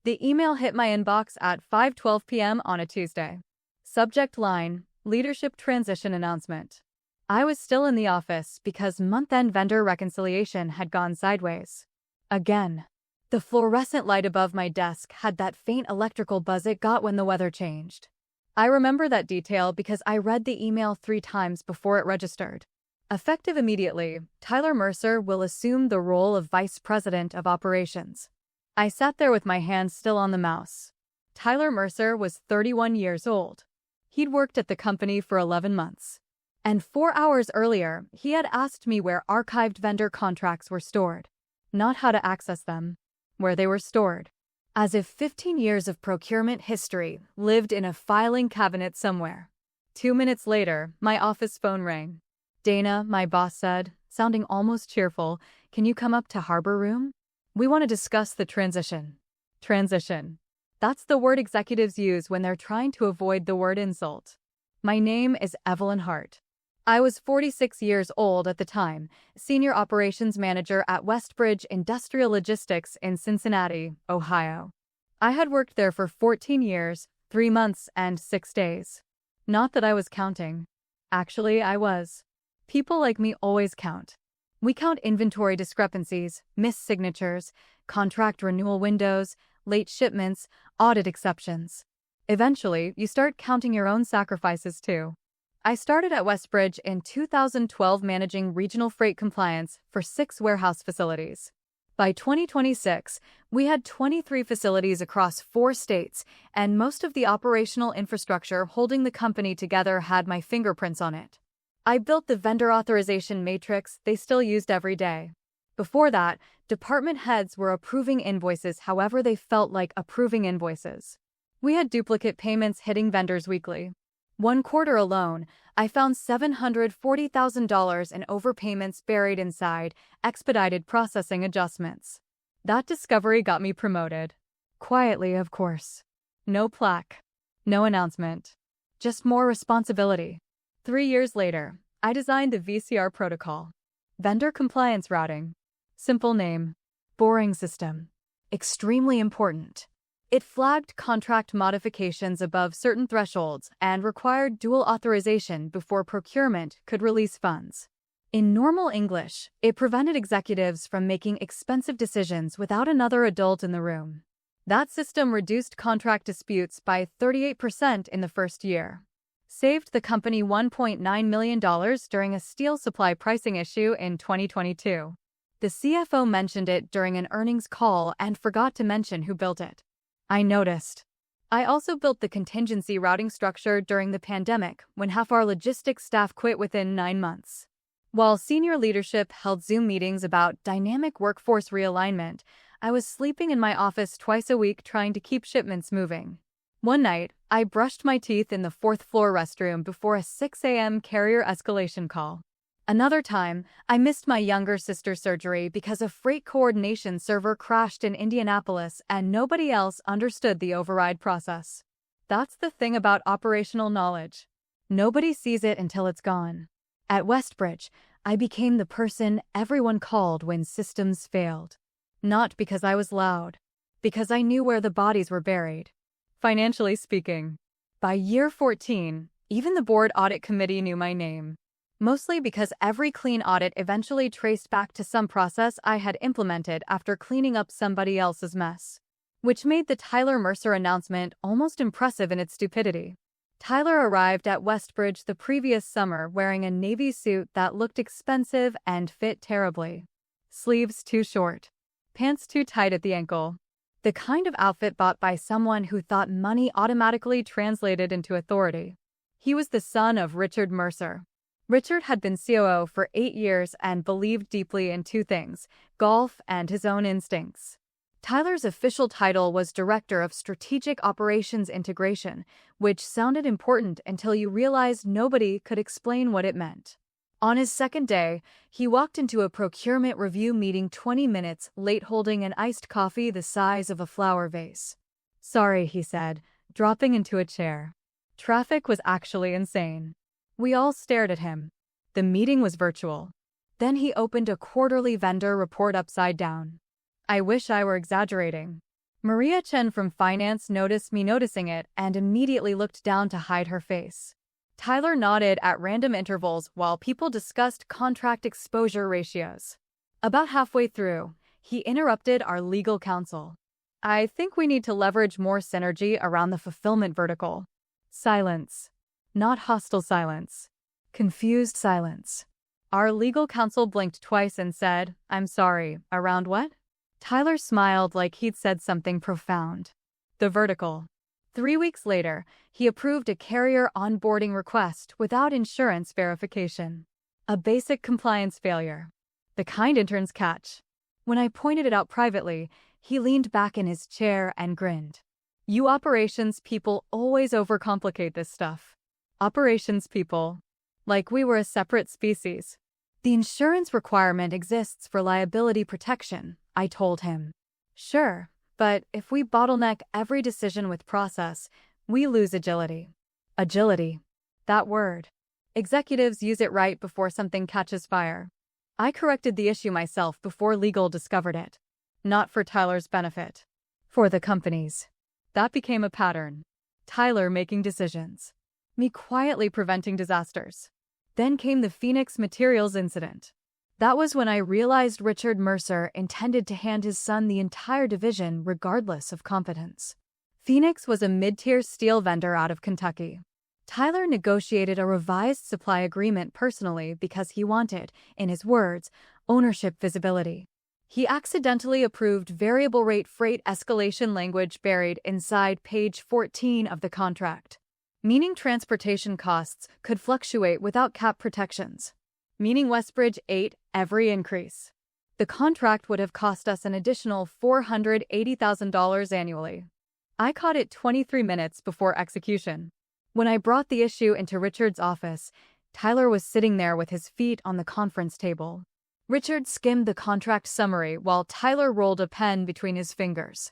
The email hit my inbox at 5:12 p.m. on a Tuesday. Subject line, Leadership Transition Announcement. I was still in the office because month-end vendor reconciliation had gone sideways. Again. The fluorescent light above my desk had that faint electrical buzz it got when the weather changed. I remember that detail because I read the email 3 times before it registered. Effective immediately, Tyler Mercer will assume the role of Vice President of Operations. I sat there with my hand still on the mouse. Tyler Mercer was 31 years old. He'd worked at the company for 11 months. And 4 hours earlier, he had asked me where archived vendor contracts were stored. Not how to access them. Where they were stored. As if 15 years of procurement history lived in a filing cabinet somewhere. 2 minutes later, my office phone rang. Dana, my boss said, sounding almost cheerful, "Can you come up to Harbor Room? We want to discuss the transition." Transition. That's the word executives use when they're trying to avoid the word insult. My name is Evelyn Hart. I was 46 years old at the time, Senior Operations Manager at Westbridge Industrial Logistics in Cincinnati, Ohio. I had worked there for 14 years, 3 months, and 6 days. Not that I was counting. Actually, I was. People like me always count. We count inventory discrepancies, missed signatures, contract renewal windows, late shipments, audit exceptions. Eventually, you start counting your own sacrifices too. I started at Westbridge in 2012 managing regional freight compliance for 6 warehouse facilities. By 2026, we had 23 facilities across 4 states, and most of the operational infrastructure holding the company together had my fingerprints on it. I built the vendor authorization matrix they still used every day. Before that, department heads were approving invoices however they felt like approving invoices. We had duplicate payments hitting vendors weekly. 1 quarter alone, I found $740,000 in overpayments buried inside expedited processing adjustments. That discovery got me promoted. Quietly, of course. No plaque. No announcement. Just more responsibility. 3 years later, I designed the VCR protocol. Vendor Compliance Routing. Simple name. Boring system. Extremely important. It flagged contract modifications above certain thresholds and required dual authorization before procurement could release funds. In normal English, it prevented executives from making expensive decisions without another adult in the room. That system reduced contract disputes by 38% in the first year. Saved the company $1.9 million during a steel supply pricing issue in 2022. The CFO mentioned it during an earnings call and forgot to mention who built it. I noticed. I also built the contingency routing structure during the pandemic when half our logistics staff quit within 9 months. While senior leadership held Zoom meetings about dynamic workforce realignment, I was sleeping in my office twice a week trying to keep shipments moving. One night, I brushed my teeth in the 4th floor restroom before a 6 a.m. carrier escalation call. Another time, I missed my younger sister's surgery because a freight coordination server crashed in Indianapolis and nobody else understood the override process. That's the thing about operational knowledge. Nobody sees it until it's gone. At Westbridge, I became the person everyone called when systems failed. Not because I was loud. Because I knew where the bodies were buried. Financially speaking. By year 14, even the board audit committee knew my name. Mostly because every clean audit eventually traced back to some process I had implemented after cleaning up somebody else's mess. Which made the Tyler Mercer announcement almost impressive in its stupidity. Tyler arrived at Westbridge the previous summer wearing a navy suit that looked expensive and fit terribly. Sleeves too short. Pants too tight at the ankle. The kind of outfit bought by someone who thought money automatically translated into authority. He was the son of Richard Mercer. Richard had been COO for 8 years and believed deeply in 2 things, golf and his own instincts. Tyler's official title was Director of Strategic Operations Integration, which sounded important until you realized nobody could explain what it meant. On his second day, he walked into a procurement review meeting 20 minutes late holding an iced coffee the size of a flower vase. "Sorry," he said, dropping into a chair. Traffic was actually insane. We all stared at him. The meeting was virtual. Then he opened a quarterly vendor report upside down. I wish I were exaggerating. Maria Chen from finance noticed me noticing it and immediately looked down to hide her face. Tyler nodded at random intervals while people discussed contract exposure ratios. About halfway through, he interrupted our legal counsel. I think we need to leverage more synergy around the fulfillment vertical. Silence. Not hostile silence. Confused silence. Our legal counsel blinked twice and said, I'm sorry, around what? Tyler smiled like he'd said something profound. The vertical. 3 weeks later, he approved a carrier onboarding request without insurance verification. A basic compliance failure. The kind interns catch. When I pointed it out privately, he leaned back in his chair and grinned. You operations people always overcomplicate this stuff. Operations people. Like we were a separate species. The insurance requirement exists for liability protection, I told him. Sure, but if we bottleneck every decision with process, we lose agility. Agility. That word. Executives use it right before something catches fire. I corrected the issue myself before legal discovered it. Not for Tyler's benefit. For the company's. That became a pattern. Tyler making decisions. Me quietly preventing disasters. Then came the Phoenix Materials incident. That was when I realized Richard Mercer intended to hand his son the entire division regardless of competence. Phoenix was a mid-tier steel vendor out of Kentucky. Tyler negotiated a revised supply agreement personally because he wanted, in his words, ownership visibility. He accidentally approved variable rate freight escalation language buried inside page 14 of the contract, meaning transportation costs could fluctuate without cap protections, meaning Westbridge ate every increase. The contract would have cost us an additional $480,000 annually. I caught it 23 minutes before execution. When I brought the issue into Richard's office, Tyler was sitting there with his feet on the conference table. Richard skimmed the contract summary while Tyler rolled a pen between his fingers.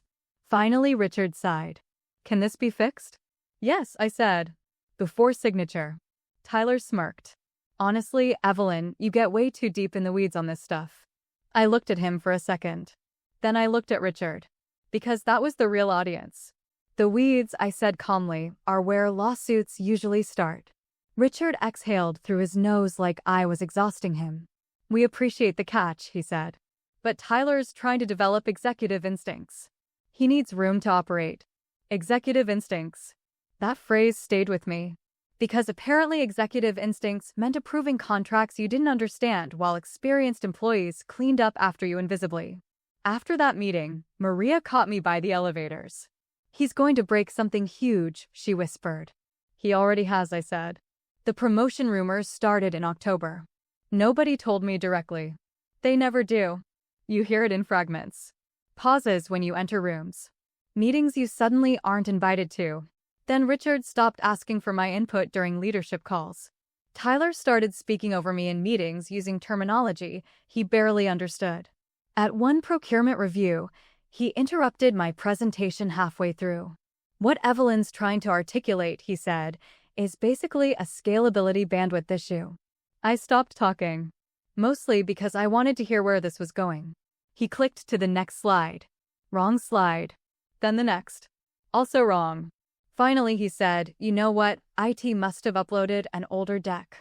Finally, Richard sighed. Can this be fixed? Yes, I said. Before signature. Tyler smirked. Honestly, Evelyn, you get way too deep in the weeds on this stuff. I looked at him for a second. Then I looked at Richard. Because that was the real audience. The weeds, I said calmly, are where lawsuits usually start. Richard exhaled through his nose like I was exhausting him. We appreciate the catch, he said. But Tyler's trying to develop executive instincts. He needs room to operate. Executive instincts. That phrase stayed with me. Because apparently executive instincts meant approving contracts you didn't understand while experienced employees cleaned up after you invisibly. After that meeting, Maria caught me by the elevators. He's going to break something huge, she whispered. He already has, I said. The promotion rumors started in October. Nobody told me directly. They never do. You hear it in fragments. Pauses when you enter rooms. Meetings you suddenly aren't invited to. Then Richard stopped asking for my input during leadership calls. Tyler started speaking over me in meetings using terminology he barely understood. At one procurement review, he interrupted my presentation halfway through. What Evelyn's trying to articulate, he said, is basically a scalability bandwidth issue. I stopped talking, mostly because I wanted to hear where this was going. He clicked to the next slide. Wrong slide. Then the next. Also wrong. Finally, he said, you know what, IT must have uploaded an older deck.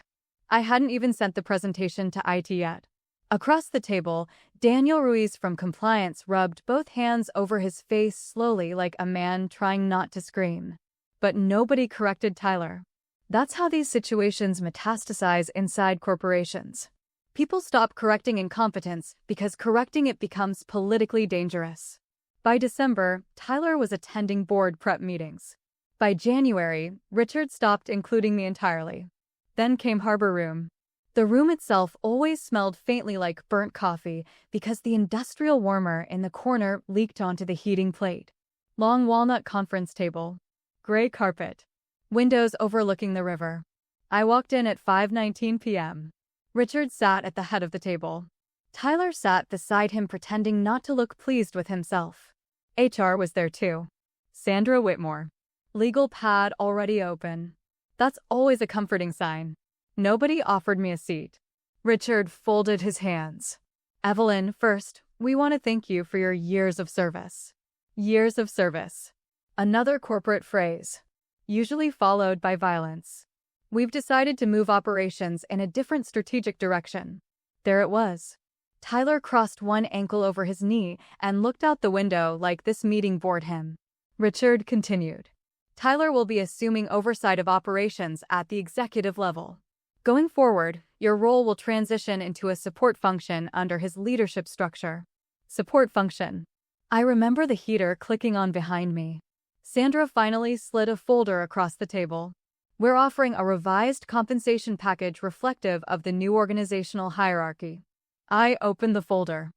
I hadn't even sent the presentation to IT yet. Across the table, Daniel Ruiz from compliance rubbed both hands over his face slowly like a man trying not to scream. But nobody corrected Tyler. That's how these situations metastasize inside corporations. People stop correcting incompetence because correcting it becomes politically dangerous. By December, Tyler was attending board prep meetings. By January, Richard stopped including me entirely. Then came Harbor Room. The room itself always smelled faintly like burnt coffee because the industrial warmer in the corner leaked onto the heating plate. Long walnut conference table. Gray carpet. Windows overlooking the river. I walked in at 5:19 p.m. Richard sat at the head of the table. Tyler sat beside him pretending not to look pleased with himself. HR was there too. Sandra Whitmore. Legal pad already open. That's always a comforting sign. Nobody offered me a seat. Richard folded his hands. Evelyn, first, we want to thank you for your years of service. Years of service. Another corporate phrase, usually followed by violence. We've decided to move operations in a different strategic direction. There it was. Tyler crossed one ankle over his knee and looked out the window like this meeting bored him. Richard continued. Tyler will be assuming oversight of operations at the executive level. Going forward, your role will transition into a support function under his leadership structure. Support function. I remember the heater clicking on behind me. Sandra finally slid a folder across the table. We're offering a revised compensation package reflective of the new organizational hierarchy. I opened the folder.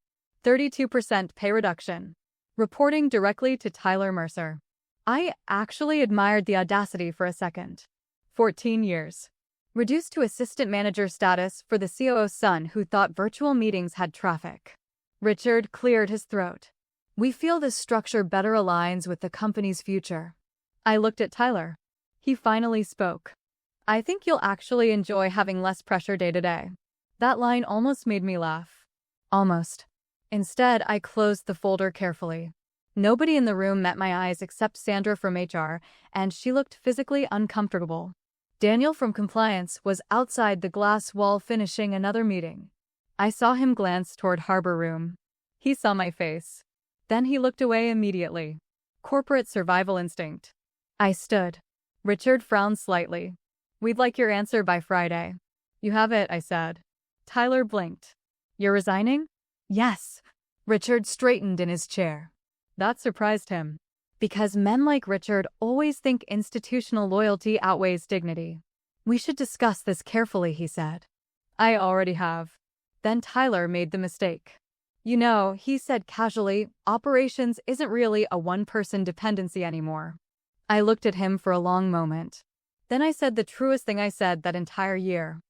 32% pay reduction. Reporting directly to Tyler Mercer. I actually admired the audacity for a second. 14 years. Reduced to assistant manager status for the COO's son who thought virtual meetings had traffic. Richard cleared his throat. We feel this structure better aligns with the company's future. I looked at Tyler. He finally spoke. I think you'll actually enjoy having less pressure day to day. That line almost made me laugh. Almost. Instead, I closed the folder carefully. Nobody in the room met my eyes except Sandra from HR, and she looked physically uncomfortable. Daniel from compliance was outside the glass wall finishing another meeting. I saw him glance toward Harbor Room. He saw my face. Then he looked away immediately. Corporate survival instinct. I stood. Richard frowned slightly. We'd like your answer by Friday. You have it, I said. Tyler blinked. You're resigning? Yes. Richard straightened in his chair. That surprised him. Because men like Richard always think institutional loyalty outweighs dignity. We should discuss this carefully, he said. I already have. Then Tyler made the mistake. You know, he said casually, operations isn't really a one-person dependency anymore. I looked at him for a long moment. Then I said the truest thing I said that entire year.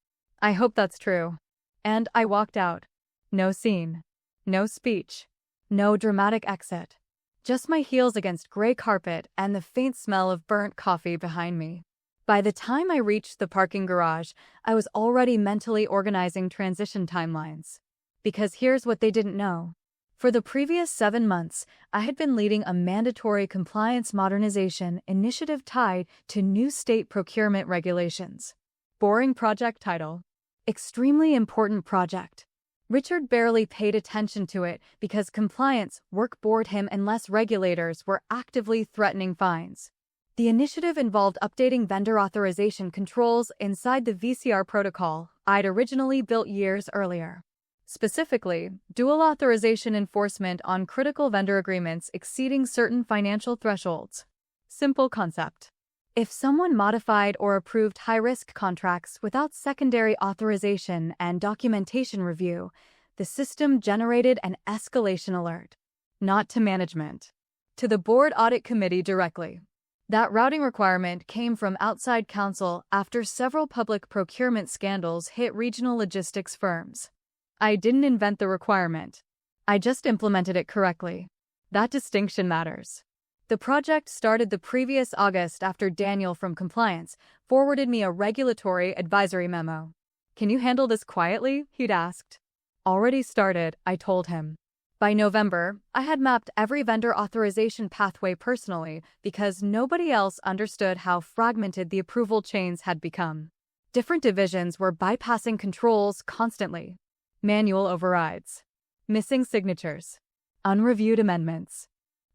I hope that's true. And I walked out. No scene. No speech. No dramatic exit. Just my heels against gray carpet and the faint smell of burnt coffee behind me. By the time I reached the parking garage, I was already mentally organizing transition timelines. Because here's what they didn't know. For the previous 7 months, I had been leading a mandatory compliance modernization initiative tied to new state procurement regulations. Boring project title. Extremely important project. Richard barely paid attention to it because compliance work bored him unless regulators were actively threatening fines. The initiative involved updating vendor authorization controls inside the VCR protocol I'd originally built years earlier. Specifically, dual authorization enforcement on critical vendor agreements exceeding certain financial thresholds. Simple concept. If someone modified or approved high-risk contracts without secondary authorization and documentation review, the system generated an escalation alert. Not to management. To the board audit committee directly. That routing requirement came from outside counsel after several public procurement scandals hit regional logistics firms. I didn't invent the requirement. I just implemented it correctly. That distinction matters. The project started the previous August after Daniel from compliance forwarded me a regulatory advisory memo. Can you handle this quietly? He'd asked. Already started, I told him. By November, I had mapped every vendor authorization pathway personally because nobody else understood how fragmented the approval chains had become. Different divisions were bypassing controls constantly. Manual overrides. Missing signatures. Unreviewed amendments.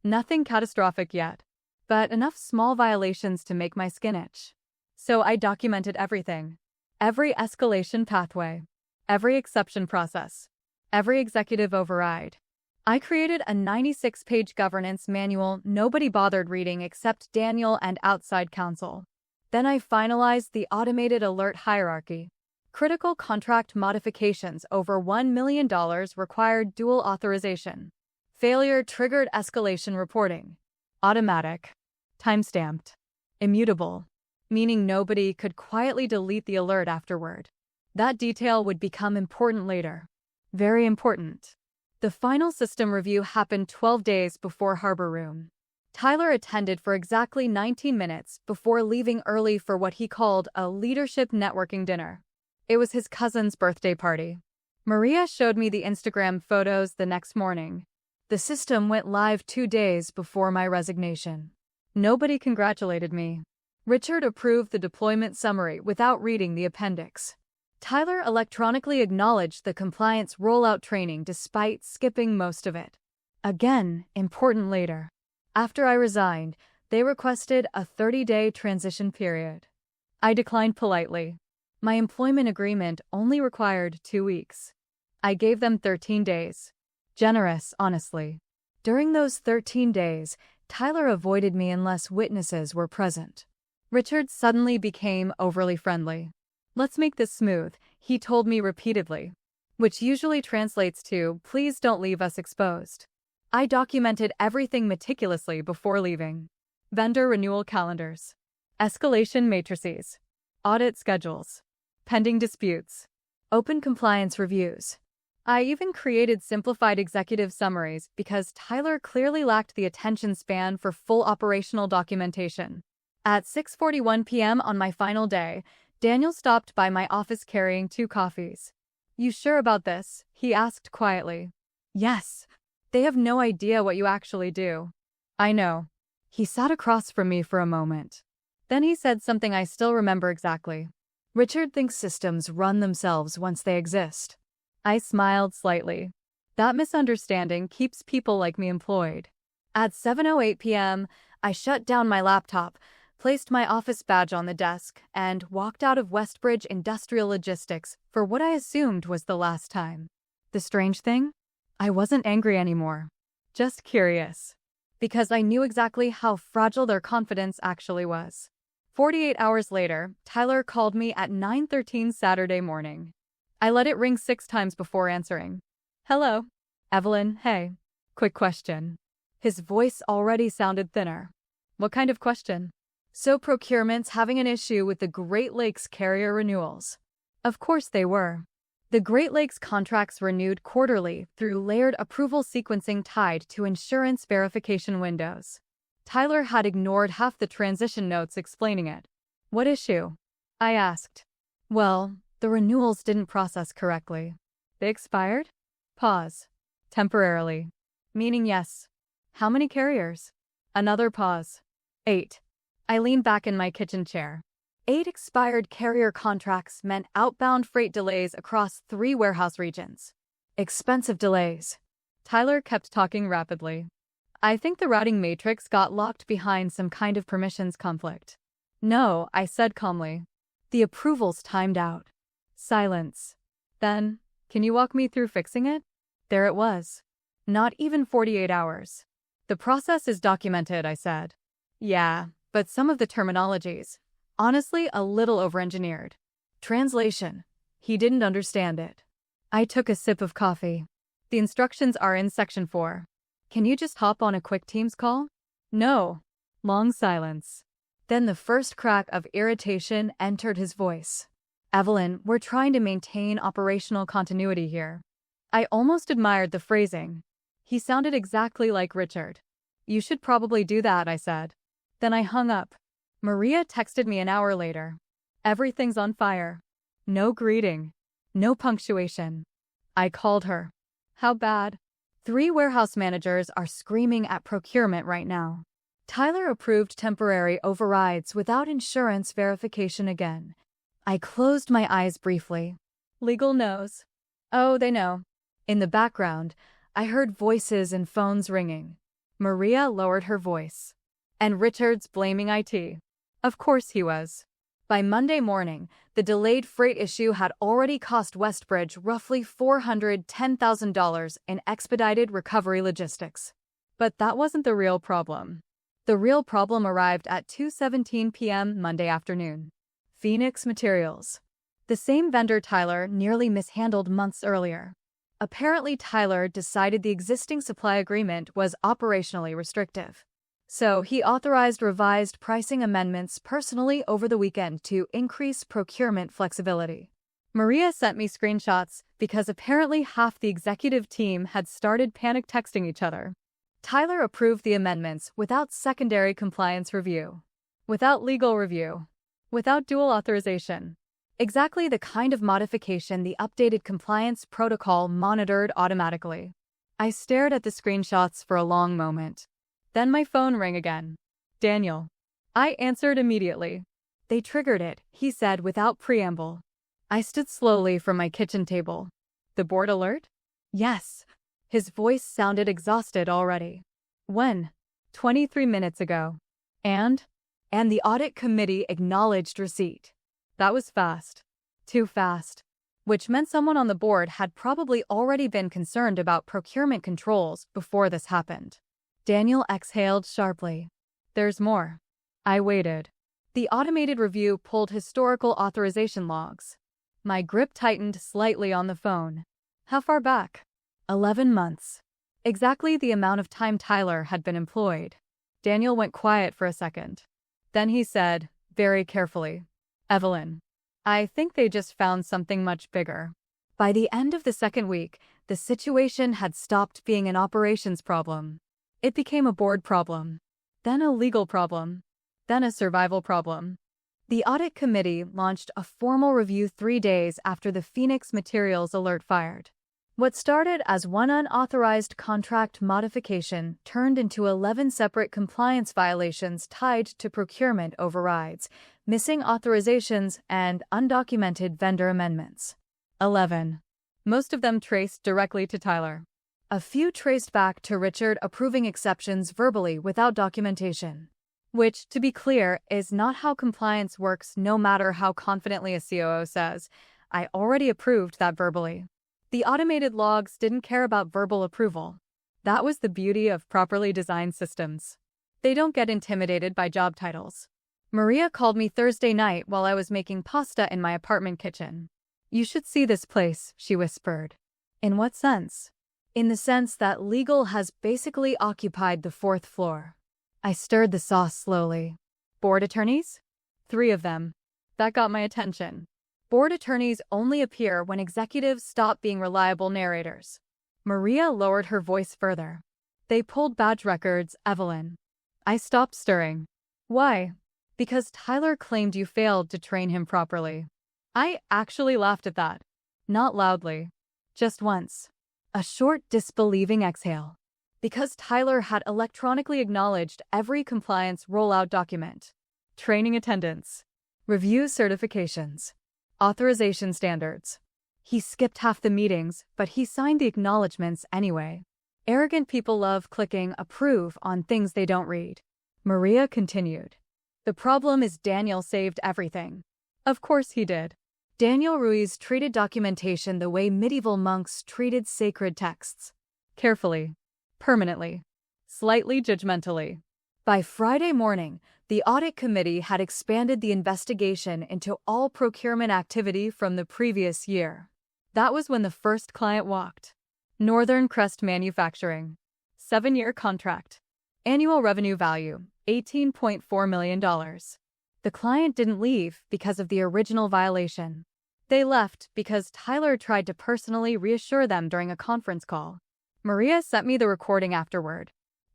Nothing catastrophic yet, but enough small violations to make my skin itch. So I documented everything. Every escalation pathway. Every exception process. Every executive override. I created a 96-page governance manual nobody bothered reading except Daniel and outside counsel. Then I finalized the automated alert hierarchy. Critical contract modifications over $1 million required dual authorization. Failure triggered escalation reporting. Automatic. Timestamped. Immutable. Meaning nobody could quietly delete the alert afterward. That detail would become important later. Very important. The final system review happened 12 days before Harbor Room. Tyler attended for exactly 19 minutes before leaving early for what he called a leadership networking dinner. It was his cousin's birthday party. Maria showed me the Instagram photos the next morning. The system went live 2 days before my resignation. Nobody congratulated me. Richard approved the deployment summary without reading the appendix. Tyler electronically acknowledged the compliance rollout training despite skipping most of it. Again, important later. After I resigned, they requested a 30-day transition period. I declined politely. My employment agreement only required 2 weeks. I gave them 13 days. Generous, honestly. During those 13 days, Tyler avoided me unless witnesses were present. Richard suddenly became overly friendly. "Let's make this smooth," he told me repeatedly, which usually translates to, "Please don't leave us exposed." I documented everything meticulously before leaving. Vendor renewal calendars, escalation matrices, audit schedules, pending disputes, open compliance reviews. I even created simplified executive summaries because Tyler clearly lacked the attention span for full operational documentation. At 6:41 p.m. on my final day, Daniel stopped by my office carrying 2 coffees. "You sure about this?" he asked quietly. "Yes. They have no idea what you actually do." "I know." He sat across from me for a moment. Then he said something I still remember exactly. "Richard thinks systems run themselves once they exist." I smiled slightly. That misunderstanding keeps people like me employed. At 7:08 p.m., I shut down my laptop, placed my office badge on the desk, and walked out of Westbridge Industrial Logistics for what I assumed was the last time. The strange thing? I wasn't angry anymore. Just curious. Because I knew exactly how fragile their confidence actually was. 48 hours later, Tyler called me at 9:13 Saturday morning. I let it ring 6 times before answering. "Hello. Evelyn, hey. Quick question." His voice already sounded thinner. "What kind of question?" "So procurement's having an issue with the Great Lakes carrier renewals." Of course they were. The Great Lakes contracts renewed quarterly through layered approval sequencing tied to insurance verification windows. Tyler had ignored half the transition notes explaining it. "What issue?" I asked. "Well, the renewals didn't process correctly." "They expired?" Pause. "Temporarily." "Meaning yes." "How many carriers?" Another pause. 8. I leaned back in my kitchen chair. 8 expired carrier contracts meant outbound freight delays across 3 warehouse regions. Expensive delays. Tyler kept talking rapidly. "I think the routing matrix got locked behind some kind of permissions conflict." "No," I said calmly. "The approvals timed out." Silence. "Then, can you walk me through fixing it?" There it was. Not even 48 hours. "The process is documented," I said. "Yeah, but some of the terminologies, honestly, a little over-engineered." Translation. He didn't understand it. I took a sip of coffee. "The instructions are in section 4. Can you just hop on a quick Teams call?" "No." Long silence. Then the first crack of irritation entered his voice. "Evelyn, we're trying to maintain operational continuity here." I almost admired the phrasing. He sounded exactly like Richard. "You should probably do that," I said. Then I hung up. Maria texted me an hour later. "Everything's on fire. No greeting. No punctuation." I called her. "How bad?" 3 warehouse managers are screaming at procurement right now. Tyler approved temporary overrides without insurance verification again. I closed my eyes briefly. "Legal knows." "Oh, they know." In the background, I heard voices and phones ringing. Maria lowered her voice. "And Richard's blaming IT." Of course he was. By Monday morning, the delayed freight issue had already cost Westbridge roughly $410,000 in expedited recovery logistics. But that wasn't the real problem. The real problem arrived at 2:17 p.m. Monday afternoon. Phoenix Materials. The same vendor Tyler nearly mishandled months earlier. Apparently Tyler decided the existing supply agreement was operationally restrictive. So he authorized revised pricing amendments personally over the weekend to increase procurement flexibility. Maria sent me screenshots because apparently half the executive team had started panic texting each other. Tyler approved the amendments without secondary compliance review, without legal review, without dual authorization. Exactly the kind of modification the updated compliance protocol monitored automatically. I stared at the screenshots for a long moment. Then my phone rang again. Daniel. I answered immediately. They triggered it, he said without preamble. I stood slowly from my kitchen table. The board alert? Yes. His voice sounded exhausted already. When? 23 minutes ago. And the audit committee acknowledged receipt. That was fast. Too fast. Which meant someone on the board had probably already been concerned about procurement controls before this happened. Daniel exhaled sharply. There's more. I waited. The automated review pulled historical authorization logs. My grip tightened slightly on the phone. How far back? 11 months. Exactly the amount of time Tyler had been employed. Daniel went quiet for a second. Then he said, very carefully, Evelyn, I think they just found something much bigger. By the end of the second week, the situation had stopped being an operations problem. It became a board problem, then a legal problem, then a survival problem. The audit committee launched a formal review 3 days after the Phoenix Materials alert fired. What started as one unauthorized contract modification turned into 11 separate compliance violations tied to procurement overrides, missing authorizations, and undocumented vendor amendments. 11. Most of them traced directly to Tyler. A few traced back to Richard approving exceptions verbally without documentation. Which, to be clear, is not how compliance works no matter how confidently a COO says, I already approved that verbally. The automated logs didn't care about verbal approval. That was the beauty of properly designed systems. They don't get intimidated by job titles. Maria called me Thursday night while I was making pasta in my apartment kitchen. You should see this place, she whispered. In what sense? In the sense that legal has basically occupied the 4th floor. I stirred the sauce slowly. Board attorneys? 3 of them. That got my attention. Board attorneys only appear when executives stop being reliable narrators. Maria lowered her voice further. They pulled badge records, Evelyn. I stopped stirring. Why? Because Tyler claimed you failed to train him properly. I actually laughed at that. Not loudly. Just once. A short, disbelieving exhale. Because Tyler had electronically acknowledged every compliance rollout document. Training attendance. Review certifications. Authorization standards. He skipped half the meetings, but he signed the acknowledgements anyway. Arrogant people love clicking approve on things they don't read. Maria continued. The problem is Daniel saved everything. Of course he did. Daniel Ruiz treated documentation the way medieval monks treated sacred texts. Carefully. Permanently. Slightly judgmentally. By Friday morning, the audit committee had expanded the investigation into all procurement activity from the previous year. That was when the first client walked. Northern Crest Manufacturing. 7-year contract. Annual revenue value, $18.4 million. The client didn't leave because of the original violation. They left because Tyler tried to personally reassure them during a conference call. Maria sent me the recording afterward.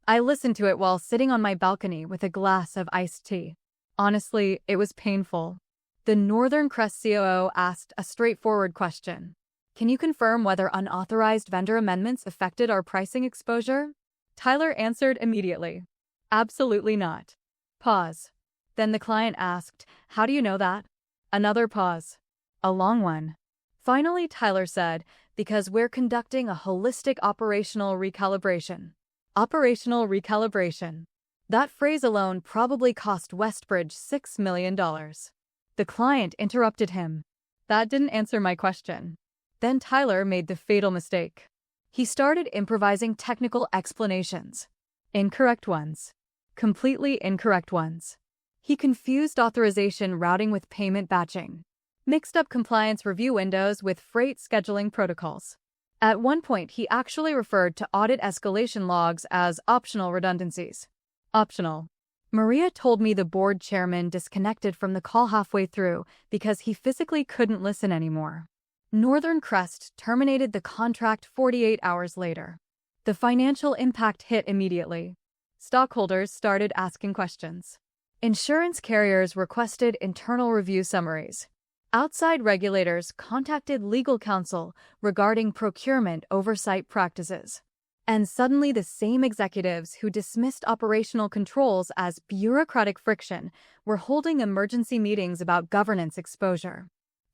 I listened to it while sitting on my balcony with a glass of iced tea. Honestly, it was painful. The Northern Crest COO asked a straightforward question. Can you confirm whether unauthorized vendor amendments affected our pricing exposure? Tyler answered immediately. Absolutely not. Pause. Then the client asked, how do you know that? Another pause. A long one. Finally, Tyler said, because we're conducting a holistic operational recalibration. Operational recalibration. That phrase alone probably cost Westbridge $6 million. The client interrupted him. That didn't answer my question. Then Tyler made the fatal mistake. He started improvising technical explanations. Incorrect ones. Completely incorrect ones. He confused authorization routing with payment batching. Mixed up compliance review windows with freight scheduling protocols. At one point, he actually referred to audit escalation logs as optional redundancies. Optional. Maria told me the board chairman disconnected from the call halfway through because he physically couldn't listen anymore. Northern Crest terminated the contract 48 hours later. The financial impact hit immediately. Stockholders started asking questions. Insurance carriers requested internal review summaries. Outside regulators contacted legal counsel regarding procurement oversight practices. And suddenly the same executives who dismissed operational controls as bureaucratic friction were holding emergency meetings about governance exposure.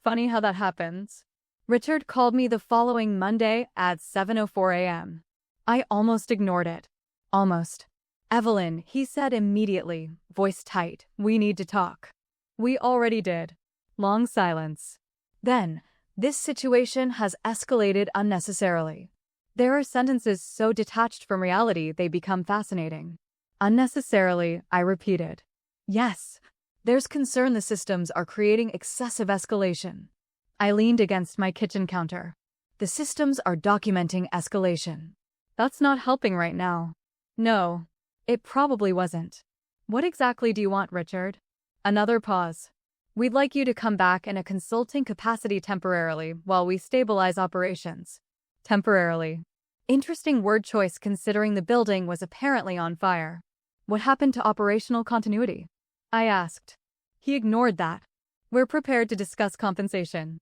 Funny how that happens. Richard called me the following Monday at 7:04 a.m. I almost ignored it. Almost. "Evelyn," he said immediately, voice tight, "we need to talk." We already did. Long silence. Then, "This situation has escalated unnecessarily." There are sentences so detached from reality they become fascinating. "Unnecessarily," I repeated. "Yes. There's concern the systems are creating excessive escalation." I leaned against my kitchen counter. "The systems are documenting escalation." That's not helping right now. No, it probably wasn't. "What exactly do you want, Richard?" Another pause. "We'd like you to come back in a consulting capacity temporarily while we stabilize operations." Temporarily. Interesting word choice considering the building was apparently on fire. "What happened to operational continuity?" I asked. He ignored that. "We're prepared to discuss compensation."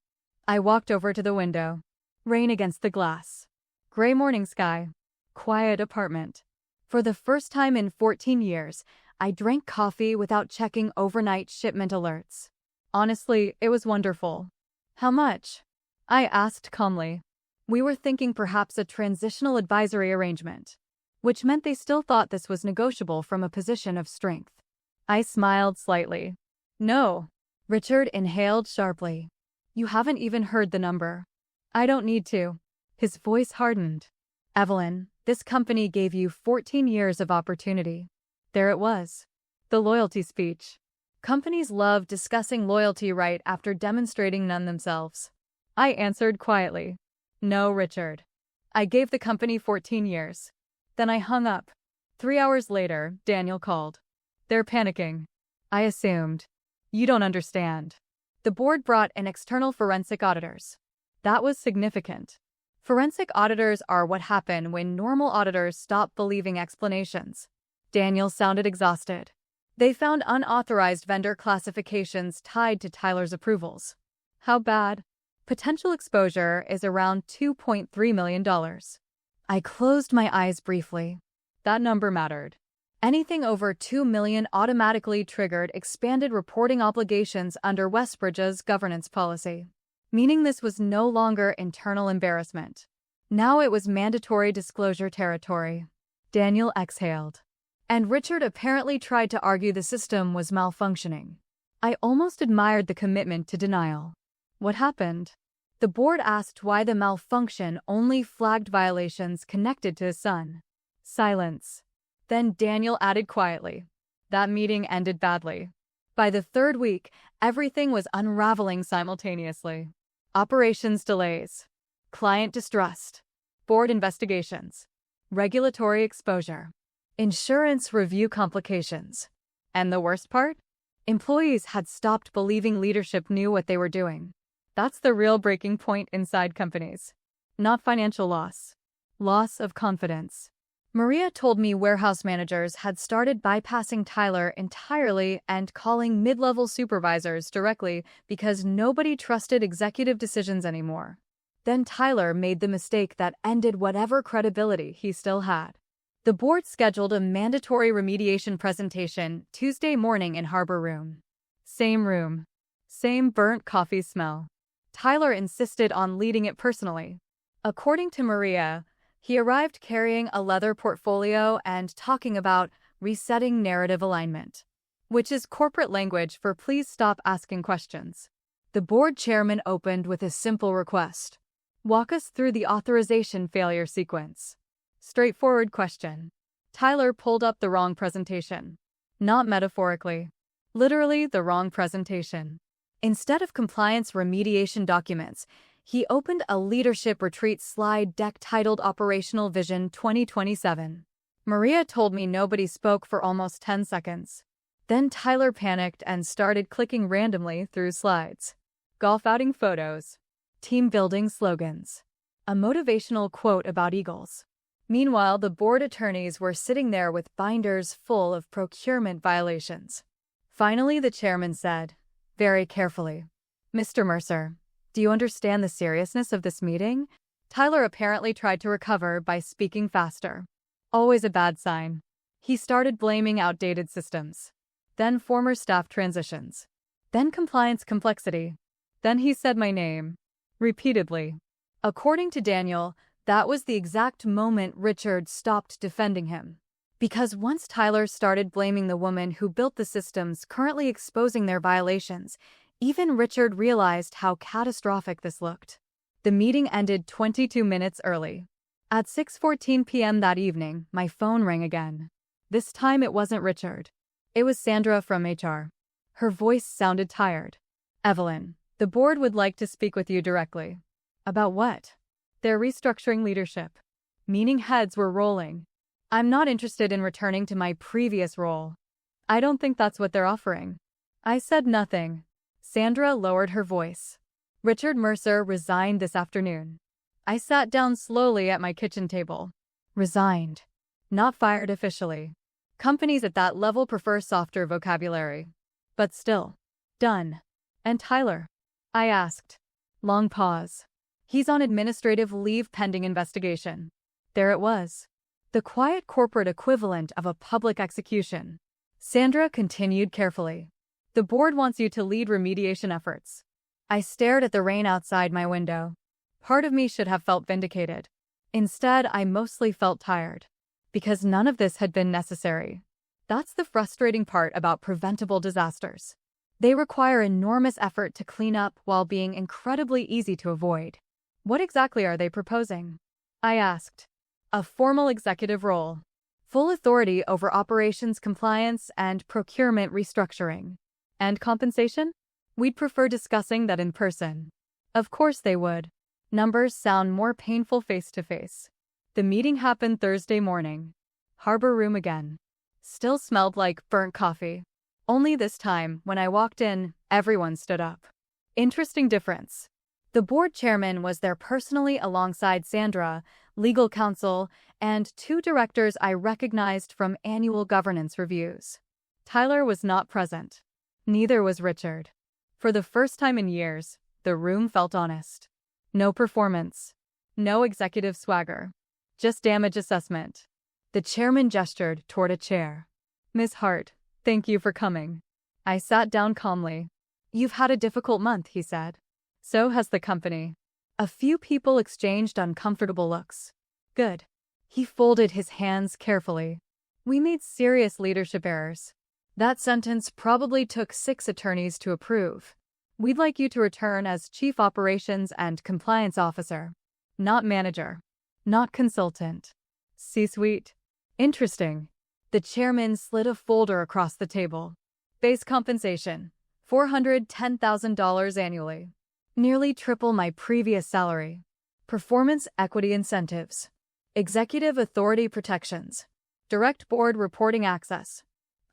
I walked over to the window. Rain against the glass. Gray morning sky. Quiet apartment. For the first time in 14 years, I drank coffee without checking overnight shipment alerts. Honestly, it was wonderful. "How much?" I asked calmly. We were thinking perhaps a transitional advisory arrangement, which meant they still thought this was negotiable from a position of strength. I smiled slightly. "No." Richard inhaled sharply. "You haven't even heard the number." "I don't need to." His voice hardened. "Evelyn, this company gave you 14 years of opportunity." There it was. The loyalty speech. Companies love discussing loyalty right after demonstrating none themselves. I answered quietly. "No, Richard. I gave the company 14 years. Then I hung up. 3 hours later, Daniel called. "They're panicking." I assumed. "You don't understand." The board brought in external forensic auditors. That was significant. Forensic auditors are what happen when normal auditors stop believing explanations. Daniel sounded exhausted. They found unauthorized vendor classifications tied to Tyler's approvals. How bad? Potential exposure is around $2.3 million. I closed my eyes briefly. That number mattered. Anything over $2 million automatically triggered expanded reporting obligations under Westbridge's governance policy, meaning this was no longer internal embarrassment. Now it was mandatory disclosure territory. Daniel exhaled. And Richard apparently tried to argue the system was malfunctioning. I almost admired the commitment to denial. What happened? The board asked why the malfunction only flagged violations connected to his son. Silence. Then Daniel added quietly. That meeting ended badly. By the third week, everything was unraveling simultaneously. Operations delays. Client distrust. Board investigations. Regulatory exposure. Insurance review complications. And the worst part? Employees had stopped believing leadership knew what they were doing. That's the real breaking point inside companies. Not financial loss. Loss of confidence. Maria told me warehouse managers had started bypassing Tyler entirely and calling mid-level supervisors directly because nobody trusted executive decisions anymore. Then Tyler made the mistake that ended whatever credibility he still had. The board scheduled a mandatory remediation presentation Tuesday morning in Harbor Room. Same room. Same burnt coffee smell. Tyler insisted on leading it personally. According to Maria, he arrived carrying a leather portfolio and talking about resetting narrative alignment, which is corporate language for please stop asking questions. The board chairman opened with a simple request. Walk us through the authorization failure sequence. Straightforward question. Tyler pulled up the wrong presentation. Not metaphorically. Literally the wrong presentation. Instead of compliance remediation documents, he opened a leadership retreat slide deck titled Operational Vision 2027. Maria told me nobody spoke for almost 10 seconds. Then Tyler panicked and started clicking randomly through slides. Golf outing photos. Team building slogans. A motivational quote about Eagles. Meanwhile, the board attorneys were sitting there with binders full of procurement violations. Finally, the chairman said, very carefully, "Mr. Mercer, do you understand the seriousness of this meeting? Tyler apparently tried to recover by speaking faster. Always a bad sign. He started blaming outdated systems. Then former staff transitions. Then compliance complexity. Then he said my name. Repeatedly. According to Daniel, that was the exact moment Richard stopped defending him. Because once Tyler started blaming the woman who built the systems currently exposing their violations, even Richard realized how catastrophic this looked. The meeting ended 22 minutes early. At 6:14 p.m. that evening, my phone rang again. This time it wasn't Richard. It was Sandra from HR. Her voice sounded tired. Evelyn, the board would like to speak with you directly. About what? They're restructuring leadership. Meaning heads were rolling. I'm not interested in returning to my previous role. I don't think that's what they're offering. I said nothing. Sandra lowered her voice. Richard Mercer resigned this afternoon. I sat down slowly at my kitchen table. Resigned. Not fired officially. Companies at that level prefer softer vocabulary. But still. Done. And Tyler? I asked. Long pause. He's on administrative leave pending investigation. There it was. The quiet corporate equivalent of a public execution. Sandra continued carefully. The board wants you to lead remediation efforts. I stared at the rain outside my window. Part of me should have felt vindicated. Instead, I mostly felt tired. Because none of this had been necessary. That's the frustrating part about preventable disasters. They require enormous effort to clean up while being incredibly easy to avoid. What exactly are they proposing? I asked. A formal executive role. Full authority over operations compliance and procurement restructuring. And compensation? We'd prefer discussing that in person. Of course they would. Numbers sound more painful face to face. The meeting happened Thursday morning. Harbor room again. Still smelled like burnt coffee. Only this time, when I walked in, everyone stood up. Interesting difference. The board chairman was there personally alongside Sandra, legal counsel, and two directors I recognized from annual governance reviews. Tyler was not present. Neither was Richard. For the first time in years, the room felt honest. No performance. No executive swagger. Just damage assessment. The chairman gestured toward a chair. Ms. Hart, thank you for coming. I sat down calmly. You've had a difficult month, he said. So has the company. A few people exchanged uncomfortable looks. Good. He folded his hands carefully. We made serious leadership errors. That sentence probably took 6 attorneys to approve. We'd like you to return as Chief Operations and Compliance Officer. Not manager. Not consultant. C-suite. Interesting. The chairman slid a folder across the table. Base compensation. $410,000 annually. Nearly triple my previous salary. Performance equity incentives. Executive authority protections. Direct board reporting access.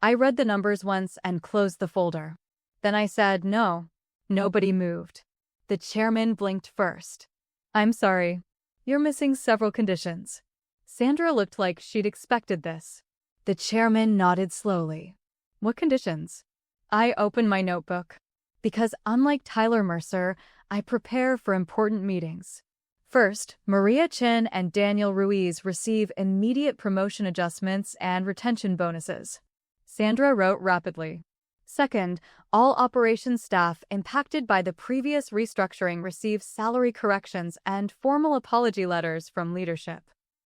I read the numbers once and closed the folder. Then I said no. Nobody moved. The chairman blinked first. I'm sorry. You're missing several conditions. Sandra looked like she'd expected this. The chairman nodded slowly. What conditions? I opened my notebook. Because unlike Tyler Mercer, I prepare for important meetings. First, Maria Chin and Daniel Ruiz receive immediate promotion adjustments and retention bonuses. Sandra wrote rapidly. Second, all operations staff impacted by the previous restructuring receive salary corrections and formal apology letters from leadership.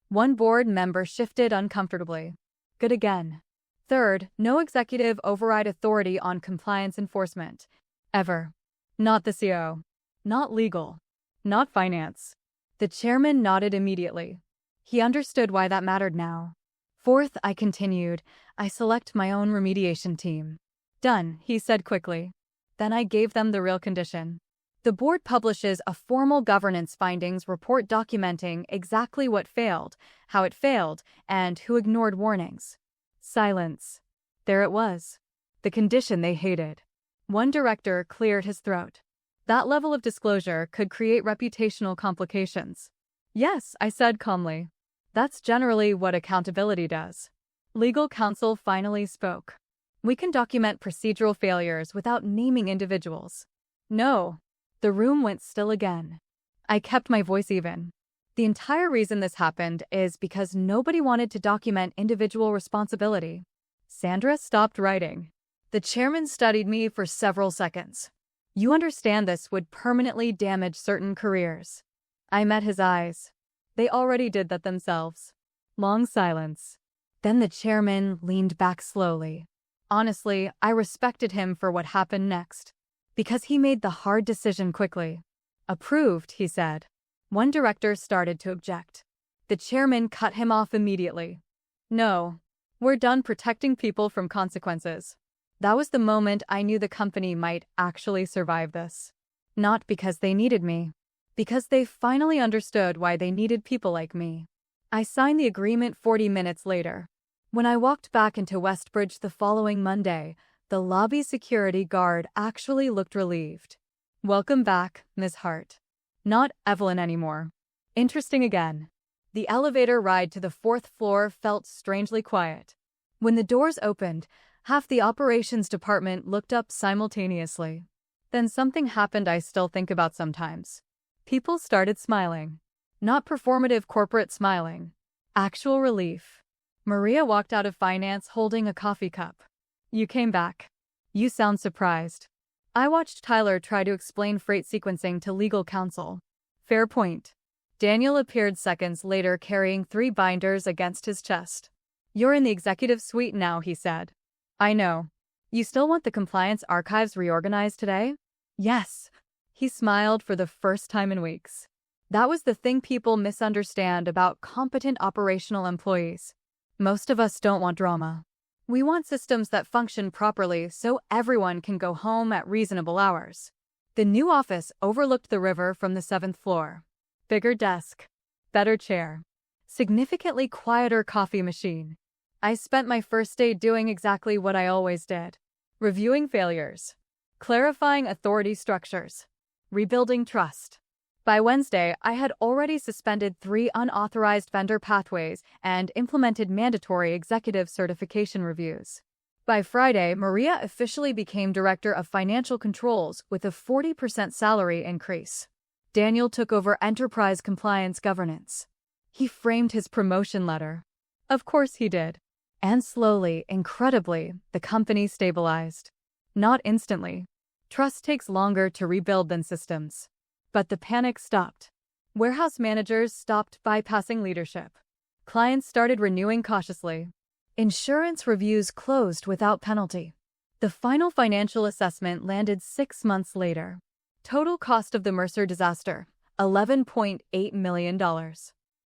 One board member shifted uncomfortably. Good again. Third, no executive override authority on compliance enforcement. Ever. Not the CO. Not legal. Not finance. The chairman nodded immediately. He understood why that mattered now. Fourth, I continued, I select my own remediation team. Done, he said quickly. Then I gave them the real condition. The board publishes a formal governance findings report documenting exactly what failed, how it failed, and who ignored warnings. Silence. There it was. The condition they hated. One director cleared his throat. That level of disclosure could create reputational complications. Yes, I said calmly. That's generally what accountability does. Legal counsel finally spoke. We can document procedural failures without naming individuals. No. The room went still again. I kept my voice even. The entire reason this happened is because nobody wanted to document individual responsibility. Sandra stopped writing. The chairman studied me for several seconds. You understand this would permanently damage certain careers. I met his eyes. They already did that themselves. Long silence. Then the chairman leaned back slowly. Honestly, I respected him for what happened next. Because he made the hard decision quickly. Approved, he said. One director started to object. The chairman cut him off immediately. No, we're done protecting people from consequences. That was the moment I knew the company might actually survive this. Not because they needed me. Because they finally understood why they needed people like me. I signed the agreement 40 minutes later. When I walked back into Westbridge the following Monday, the lobby security guard actually looked relieved. Welcome back, Ms. Hart. Not Evelyn anymore. Interesting again. The elevator ride to the 4th floor felt strangely quiet. When the doors opened, half the operations department looked up simultaneously. Then something happened I still think about sometimes. People started smiling. Not performative corporate smiling. Actual relief. Maria walked out of finance holding a coffee cup. You came back. You sound surprised. I watched Tyler try to explain freight sequencing to legal counsel. Fair point. Daniel appeared seconds later carrying 3 binders against his chest. You're in the executive suite now, he said. I know. You still want the compliance archives reorganized today? Yes. He smiled for the first time in weeks. That was the thing people misunderstand about competent operational employees. Most of us don't want drama. We want systems that function properly so everyone can go home at reasonable hours. The new office overlooked the river from the 7th floor. Bigger desk. Better chair. Significantly quieter coffee machine. I spent my first day doing exactly what I always did. Reviewing failures. Clarifying authority structures. Rebuilding trust. By Wednesday, I had already suspended 3 unauthorized vendor pathways and implemented mandatory executive certification reviews. By Friday, Maria officially became Director of Financial Controls with a 40% salary increase. Daniel took over enterprise compliance governance. He framed his promotion letter. Of course he did. And slowly, incredibly, the company stabilized. Not instantly. Trust takes longer to rebuild than systems. But the panic stopped. Warehouse managers stopped bypassing leadership. Clients started renewing cautiously. Insurance reviews closed without penalty. The final financial assessment landed 6 months later. Total cost of the Mercer disaster, $11.8 million.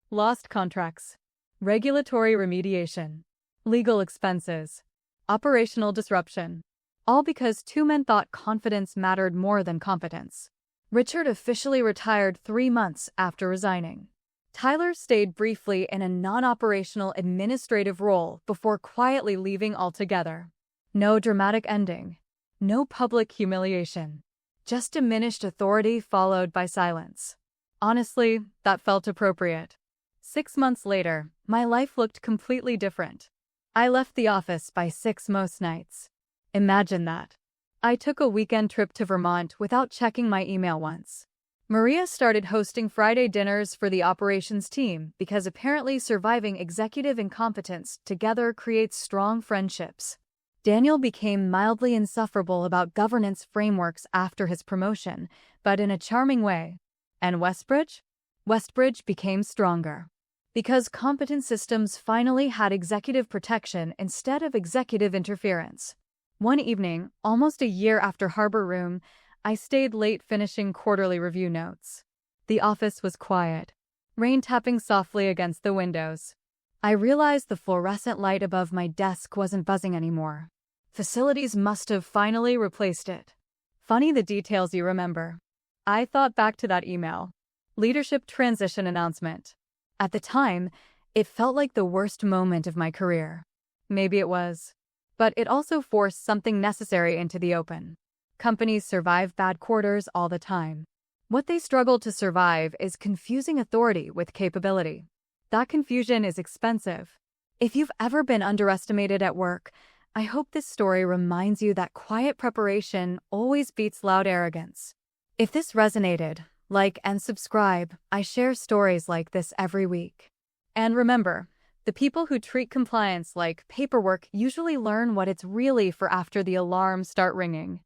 Lost contracts. Regulatory remediation. Legal expenses. Operational disruption. All because 2 men thought confidence mattered more than competence. Richard officially retired 3 months after resigning. Tyler stayed briefly in a non-operational administrative role before quietly leaving altogether. No dramatic ending. No public humiliation. Just diminished authority followed by silence. Honestly, that felt appropriate. 6 months later, my life looked completely different. I left the office by 6 most nights. Imagine that. I took a weekend trip to Vermont without checking my email once. Maria started hosting Friday dinners for the operations team because apparently surviving executive incompetence together creates strong friendships. Daniel became mildly insufferable about governance frameworks after his promotion, but in a charming way. And Westbridge? Westbridge became stronger. Because competent systems finally had executive protection instead of executive interference. One evening, almost a year after Harbor Room, I stayed late finishing quarterly review notes. The office was quiet, rain tapping softly against the windows. I realized the fluorescent light above my desk wasn't buzzing anymore. Facilities must have finally replaced it. Funny the details you remember. I thought back to that email. Leadership transition announcement. At the time, it felt like the worst moment of my career. Maybe it was. But it also forced something necessary into the open. Companies survive bad quarters all the time. What they struggle to survive is confusing authority with capability. That confusion is expensive. If you've ever been underestimated at work, I hope this story reminds you that quiet preparation always beats loud arrogance. If this resonated, Like and subscribe. I share stories like this every week. And remember, the people who treat compliance like paperwork usually learn what it's really for after the alarms start ringing.